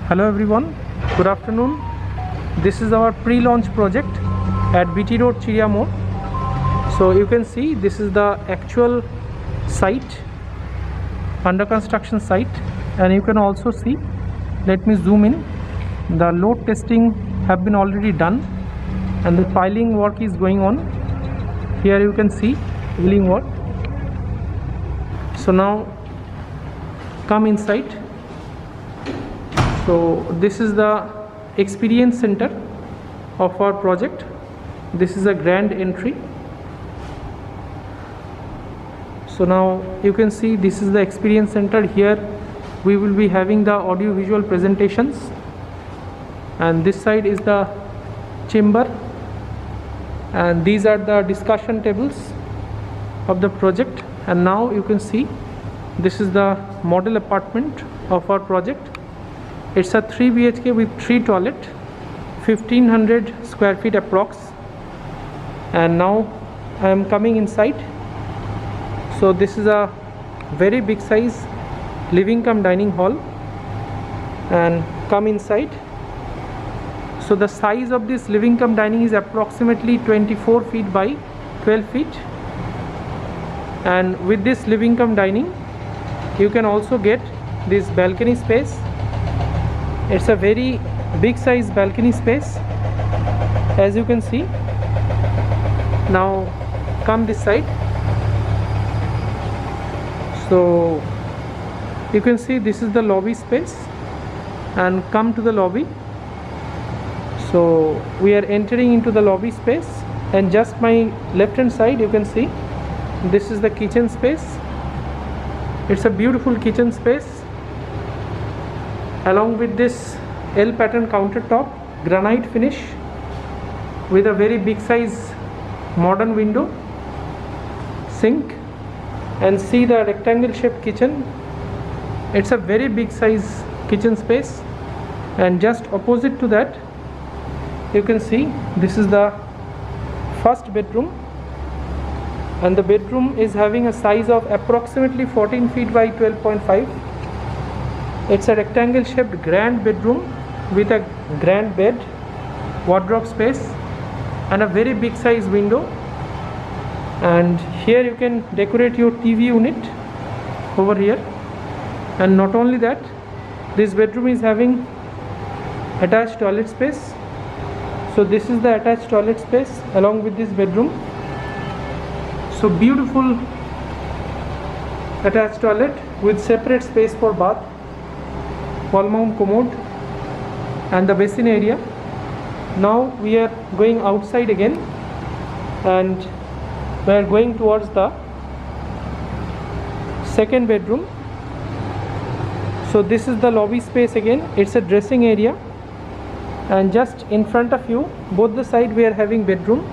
Hello everyone, good afternoon. This is our pre-launch project at BT Road Chiria More. So you can see this is the actual site, under construction site, and you can also see, let me zoom in, the load testing have been already done and the piling work is going on. Here you can see wheeling work. So now come inside. So this is the experience center of our project. This is a grand entry. So now you can see this is the experience center. Here we will be having the audio visual presentations, and this side is the chamber, and these are the discussion tables of the project. And now you can see this is the model apartment of our project. It's a 3 BHK with 3 toilet, 1500 square feet approx. And now I am coming inside. So this is a very big size living cum dining hall, and come inside. So the size of this living cum dining is approximately 24 feet by 12 feet, and with this living cum dining you can also get this balcony space. It's a very big size balcony space, as you can see. Now come this side. So you can see this is the lobby space, and come to the lobby. So we are entering into the lobby space, and just my left hand side you can see this is the kitchen space. It's a beautiful kitchen space, along with this L pattern countertop, granite finish with a very big size modern window, sink, and see the rectangle shaped kitchen. It's a very big size kitchen space, and just opposite to that you can see this is the first bedroom, and the bedroom is having a size of approximately 14 feet by 12.5. It's a rectangle shaped grand bedroom with a grand bed, wardrobe space, and a very big size window. And here you can decorate your TV unit over here. And not only that, this bedroom is having attached toilet space. So this is the attached toilet space along with this bedroom. So beautiful attached toilet with separate space for bath, wall mount commode, and the basin area. Now we are going outside again, and we are going towards the second bedroom. So this is the lobby space again. It's a dressing area, and just in front of you, both the side we are having bedroom,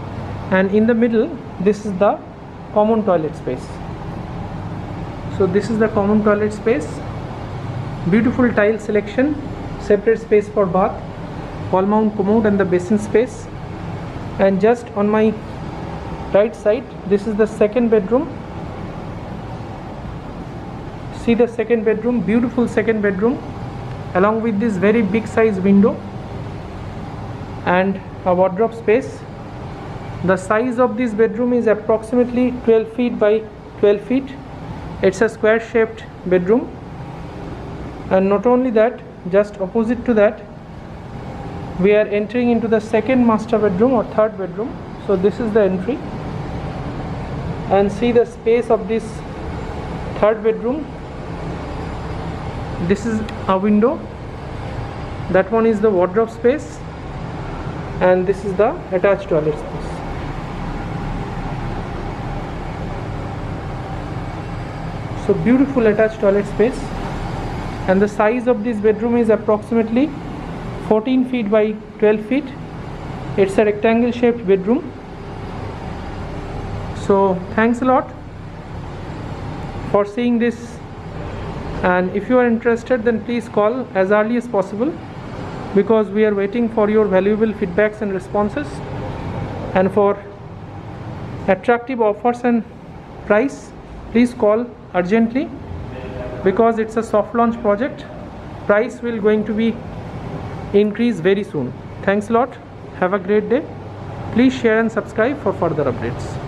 and in the middle this is the common toilet space. So this is the common toilet space. Beautiful tile selection, separate space for bath, wall mount commode, and the basin space. And just on my right side, this is the second bedroom. See the second bedroom, beautiful second bedroom, along with this very big size window and a wardrobe space. The size of this bedroom is approximately 12 feet by 12 feet. It's a square shaped bedroom. And not only that, just opposite to that we are entering into the second master bedroom or third bedroom. So this is the entry, and see the space of this third bedroom. This is a window, that one is the wardrobe space, and this is the attached toilet space. So beautiful attached toilet space, and the size of this bedroom is approximately 14 feet by 12 feet. It's a rectangle shaped bedroom. So thanks a lot for seeing this, and if you are interested then please call as early as possible, because we are waiting for your valuable feedbacks and responses. And for attractive offers and price, please call urgently, because it's a soft launch project. Price will going to be increase very soon. Thanks a lot. Have a great day. Please share and subscribe for further updates.